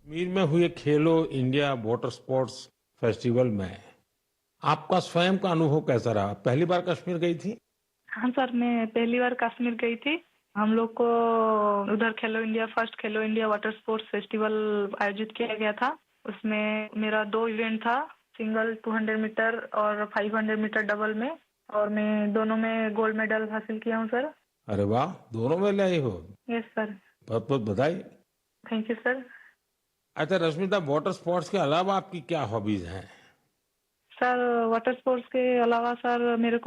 कश्मीर में हुए खेलो India water sports festival में आपका स्वयं का अनुभव कैसा रहा? पहली बार कश्मीर गई थी? हाँ सर, मैं पहली बार कश्मीर गई थी। हम लोग को उधर खेलो इंडिया फर्स्ट खेलो इंडिया वाटर स्पोर्ट्स फेस्टिवल आयोजित किया गया था। उसमें मेरा 2 इवेंट था, सिंगल 200 मीटर और 500 मीटर डबल में, और मैं दोनों में गोल्ड मेडल हासिल किया हूँ सर। अरे वाह, दोनों में लाई हो। Yes sir. बहुत बहुत बधाई। Thank you sir. अच्छा रश्मिता, वाटर स्पोर्ट्स के अलावा आपकी क्या हॉबीज हैं? सर, वाटर स्पोर्ट्स के अलावा सर मेरे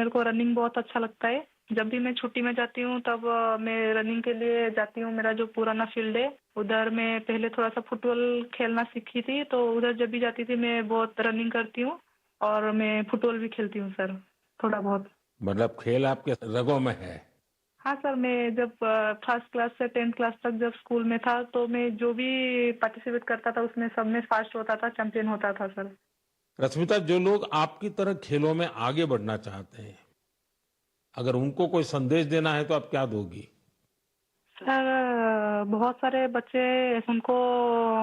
को रनिंग बहुत अच्छा लगता है। जब भी मैं छुट्टी में जाती हूँ तब मैं रनिंग के लिए जाती हूँ। मेरा जो पुराना फील्ड है उधर मैं पहले थोड़ा सा फुटबॉल खेलना सीखी थी, तो उधर जब भी जाती थी मैं बहुत रनिंग करती हूँ और मैं फुटबॉल भी खेलती हूँ सर, थोड़ा बहुत। मतलब खेल आपके रगों में है। हाँ सर, मैं जब फर्स्ट क्लास से 10th क्लास तक जब स्कूल में था तो मैं जो भी पार्टिसिपेट करता था उसमें सब में फर्स्ट होता था, चैंपियन होता था सर। रश्मिता, जो लोग आपकी तरह खेलों में आगे बढ़ना चाहते हैं, अगर उनको कोई संदेश देना है तो आप क्या दोगी? सर, बहुत सारे बच्चे, उनको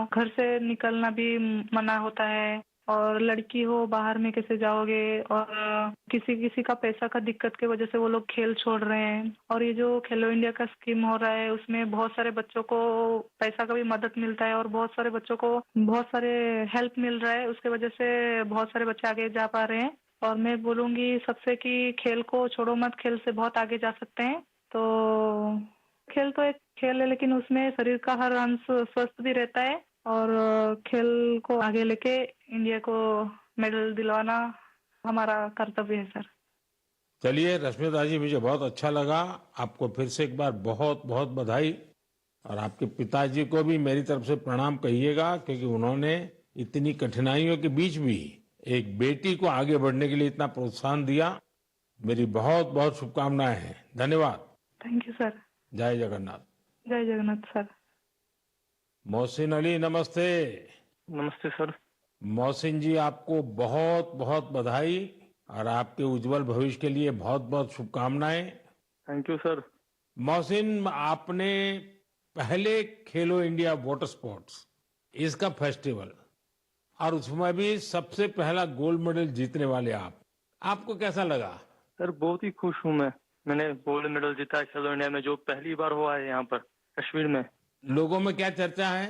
घर से निकलना भी मना होता है, और लड़की हो बाहर में कैसे जाओगे, और किसी किसी का पैसा का दिक्कत की वजह से वो लोग खेल छोड़ रहे हैं। और ये जो खेलो इंडिया का स्कीम हो रहा है उसमें बहुत सारे बच्चों को पैसा का भी मदद मिलता है और बहुत सारे बच्चों को बहुत सारे हेल्प मिल रहा है। उसके वजह से बहुत सारे बच्चे आगे जा पा रहे हैं। और मैं बोलूंगी सबसे कि खेल को छोड़ो मत, खेल से बहुत आगे जा सकते हैं। तो खेल तो एक खेल है, लेकिन उसमें शरीर का हर अंश स्वस्थ भी रहता है, और खेल को आगे लेके इंडिया को मेडल दिलवाना हमारा कर्तव्य है सर। चलिए रश्मिता जी, मुझे बहुत अच्छा लगा। आपको फिर से एक बार बहुत बहुत बधाई। और आपके पिताजी को भी मेरी तरफ से प्रणाम कहिएगा, क्योंकि उन्होंने इतनी कठिनाइयों के बीच भी एक बेटी को आगे बढ़ने के लिए इतना प्रोत्साहन दिया। मेरी बहुत बहुत शुभकामनाएं हैं। धन्यवाद। Thank you sir. जय जगन्नाथ। जय जगन्नाथ सर। मोहसिन अली, नमस्ते। नमस्ते सर। मोहसिन जी, आपको बहुत बहुत बधाई और आपके उज्जवल भविष्य के लिए बहुत बहुत शुभकामनाएं। Thank you sir. मोहसिन, आपने पहले खेलो इंडिया वाटर स्पोर्ट्स इसका फेस्टिवल, और उसमें भी सबसे पहला गोल्ड मेडल जीतने वाले आपको कैसा लगा? सर बहुत ही खुश हूँ मैं। मैंने गोल्ड मेडल जीता है खेलो इंडिया में, जो पहली बार हुआ है यहाँ पर कश्मीर में। लोगों में क्या चर्चा है?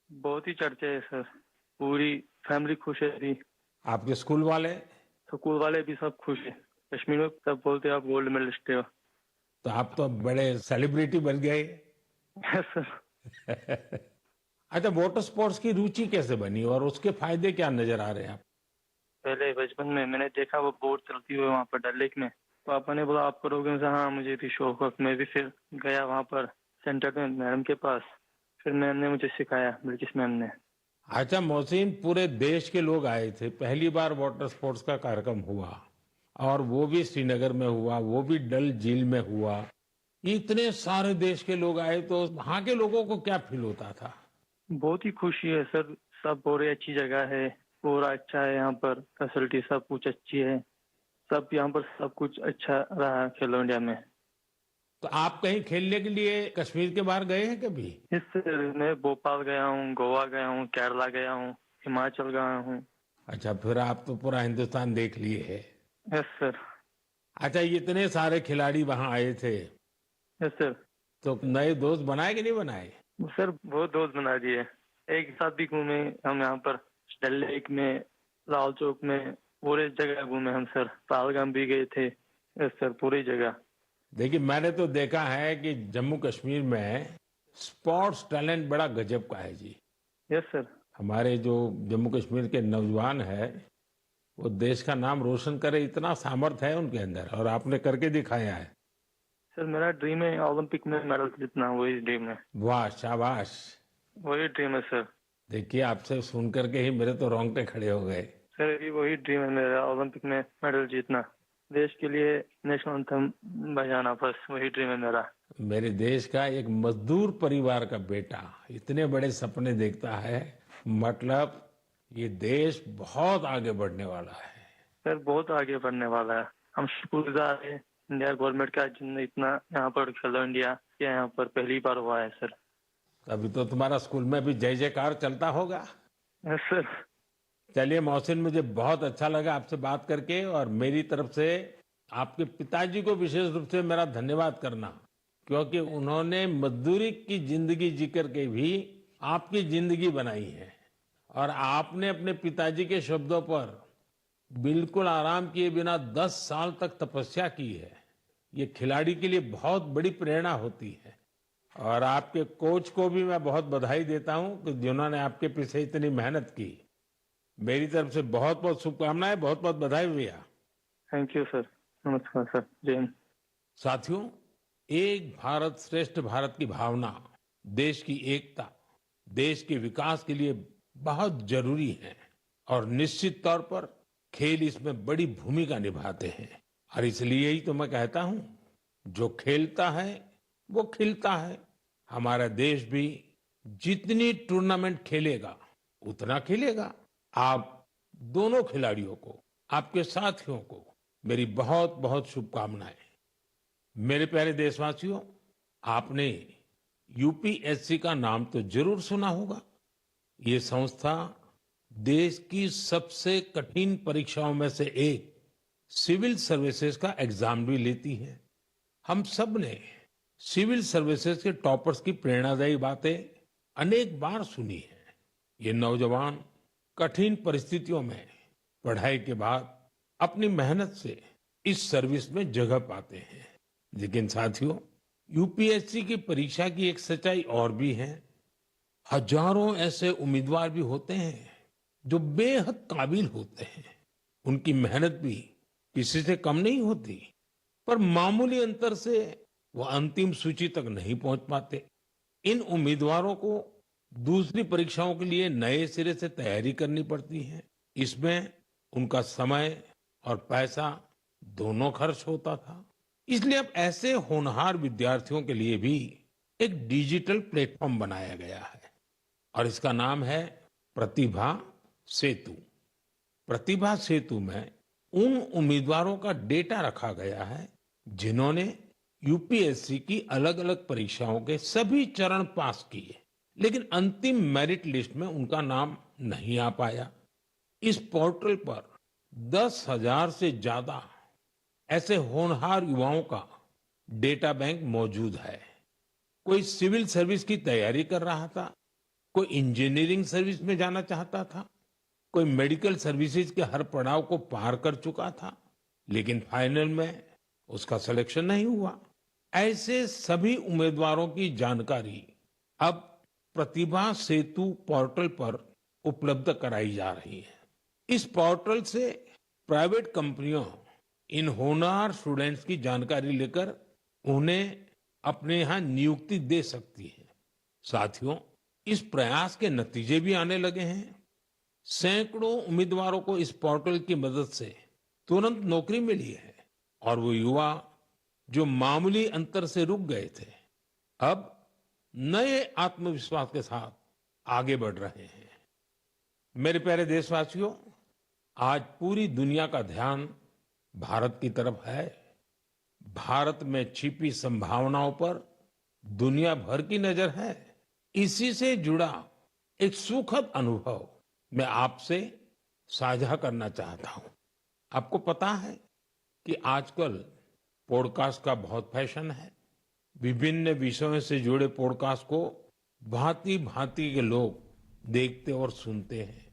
बहुत ही चर्चा है सर। पूरी फैमिली खुश है अभी। आपके स्कूल वाले? स्कूल वाले भी सब खुश है। कश्मीर में सब बोलते हैं आप गोल्ड मेडलिस्ट हो। तो आप तो बड़े सेलिब्रिटी बन गए। Yes sir. अच्छा, वाटर स्पोर्ट्स की रुचि कैसे बनी और उसके फायदे क्या नजर आ रहे हैं आप? पहले बचपन में मैंने देखा वो बोट चलती हुई वहाँ पर डल लेक में। पापा ने बोला आप करोगे? मैं कहा, हाँ मुझे भी शौक है। मैं भी फिर गया वहाँ पर सेंटर में मैडम के पास। फिर मैम ने मुझे सिखाया, बिल्किस मैम ने। अच्छा मोहसिन, पूरे देश के लोग आए थे, पहली बार वाटर स्पोर्ट्स का कार्यक्रम हुआ, और वो भी श्रीनगर में हुआ, वो भी डल झील में हुआ। इतने सारे देश के लोग आए तो वहां के लोगों को क्या फील होता था? बहुत ही खुशी है सर। सब बोल रहे अच्छी जगह है, पूरा अच्छा है यहाँ पर, फैसिलिटी सब कुछ अच्छी है। सब यहाँ पर सब कुछ अच्छा रहा खेलो इंडिया में। तो आप कहीं खेलने के लिए कश्मीर के बाहर गए हैं कभी? इससे मैं भोपाल गया हूँ, गोवा गया हूँ, केरला गया हूँ, हिमाचल गया हूँ। अच्छा, फिर आप तो पूरा हिंदुस्तान देख लिए है। Yes sir. अच्छा, ये इतने सारे खिलाड़ी वहां आए थे, यस सर। तो नए दोस्त बनाए कि नहीं बनाए? सर बहुत दोस्त बना दिए। एक साथ भी घूमे हम यहाँ पर, डल लेक में, लाल चौक में, पूरे जगह घूमे हम सर। पहलगाम भी गए थे। यस सर, पूरी जगह। देखिए, मैंने तो देखा है कि जम्मू कश्मीर में स्पोर्ट्स टैलेंट बड़ा गजब का है जी। Yes sir. हमारे जो जम्मू कश्मीर के नौजवान है, वो देश का नाम रोशन करे, इतना सामर्थ्य है उनके अंदर, और आपने करके दिखाया है। सर मेरा ड्रीम है ओलंपिक में मेडल जीतना, वही ड्रीम है। वाह, शाबाश। वही ड्रीम है सर। देखिए, आपसे सुन करके ही मेरे तो रोंगटे खड़े हो गए। सर अभी वही ड्रीम है मेरा, ओलंपिक में मेडल जीतना, देश के लिए नेशनल एंथम बजाना, बस वही ड्रीम है मेरा। मेरे देश का एक मजदूर परिवार का बेटा इतने बड़े सपने देखता है, मतलब ये देश बहुत आगे बढ़ने वाला है। सर बहुत आगे बढ़ने वाला है। हम शुक्रगुजार है इंडिया गवर्नमेंट का, जिनने इतना यहाँ पर खेलो इंडिया के यहाँ पर पहली बार हुआ है सर। अभी तो तुम्हारा स्कूल में भी जय जयकार चलता होगा। Yes sir. चलिए मोहसिन, मुझे बहुत अच्छा लगा आपसे बात करके, और मेरी तरफ से आपके पिताजी को विशेष रूप से मेरा धन्यवाद करना, क्योंकि उन्होंने मजदूरी की जिंदगी जी करके भी आपकी जिंदगी बनाई है, और आपने अपने पिताजी के शब्दों पर बिल्कुल आराम किए बिना 10 साल तक तपस्या की है। ये खिलाड़ी के लिए बहुत बड़ी प्रेरणा होती है, और आपके कोच को भी मैं बहुत बधाई देता हूं कि जिन्होंने आपके पीछे इतनी मेहनत की। मेरी तरफ से बहुत बहुत शुभकामनाएं, बहुत बहुत बधाई भैया। Thank you sir. नमस्कार सर। जय हिंद। साथियों, एक भारत श्रेष्ठ भारत की भावना देश की एकता, देश के विकास के लिए बहुत जरूरी है, और निश्चित तौर पर खेल इसमें बड़ी भूमिका निभाते हैं। और इसलिए ही तो मैं कहता हूं, जो खेलता है वो खिलता है। हमारा देश भी जितनी टूर्नामेंट खेलेगा उतना खिलेगा। आप दोनों खिलाड़ियों को, आपके साथियों को मेरी बहुत बहुत शुभकामनाएं। मेरे प्यारे देशवासियों, आपने यूपीएससी का नाम तो जरूर सुना होगा। ये संस्था देश की सबसे कठिन परीक्षाओं में से एक सिविल सर्विसेज का एग्जाम भी लेती है। हम सब ने सिविल सर्विसेज के टॉपर्स की प्रेरणादायी बातें अनेक बार सुनी है। ये नौजवान कठिन परिस्थितियों में पढ़ाई के बाद अपनी मेहनत से इस सर्विस में जगह पाते हैं। लेकिन साथियों, यूपीएससी की परीक्षा की एक सच्चाई और भी है। हजारों ऐसे उम्मीदवार भी होते हैं जो बेहद काबिल होते हैं। उनकी मेहनत भी किसी से कम नहीं होती, पर मामूली अंतर से वो अंतिम सूची तक नहीं पहुंच पाते। इन उम्मीदवारों को दूसरी परीक्षाओं के लिए नए सिरे से तैयारी करनी पड़ती है। इसमें उनका समय और पैसा दोनों खर्च होता था। इसलिए अब ऐसे होनहार विद्यार्थियों के लिए भी एक डिजिटल प्लेटफॉर्म बनाया गया है, और इसका नाम है प्रतिभा सेतु। प्रतिभा सेतु में उन उम्मीदवारों का डेटा रखा गया है जिन्होंने यूपीएससी की अलग अलग परीक्षाओं के सभी चरण पास किए, लेकिन अंतिम मेरिट लिस्ट में उनका नाम नहीं आ पाया। इस पोर्टल पर 10,000 से ज्यादा ऐसे होनहार युवाओं का डेटा बैंक मौजूद है। कोई सिविल सर्विस की तैयारी कर रहा था, कोई इंजीनियरिंग सर्विस में जाना चाहता था, कोई मेडिकल सर्विसेज के हर पड़ाव को पार कर चुका था, लेकिन फाइनल में उसका सिलेक्शन नहीं हुआ। ऐसे सभी उम्मीदवारों की जानकारी अब प्रतिभा सेतु पोर्टल पर उपलब्ध कराई जा रही है। इस पोर्टल से प्राइवेट कंपनियां इन होनहार स्टूडेंट्स की जानकारी लेकर उन्हें अपने यहां नियुक्ति दे सकती है। साथियों, इस प्रयास के नतीजे भी आने लगे हैं। सैकड़ों उम्मीदवारों को इस पोर्टल की मदद से तुरंत नौकरी मिली है, और वो युवा जो मामूली अंतर से रुक गए थे, अब नए आत्मविश्वास के साथ आगे बढ़ रहे हैं। मेरे प्यारे देशवासियों, आज पूरी दुनिया का ध्यान भारत की तरफ है। भारत में छिपी संभावनाओं पर दुनिया भर की नजर है। इसी से जुड़ा एक सुखद अनुभव मैं आपसे साझा करना चाहता हूं। आपको पता है कि आजकल पॉडकास्ट का बहुत फैशन है। विभिन्न विषयों से जुड़े पॉडकास्ट को भांति भांति के लोग देखते और सुनते हैं।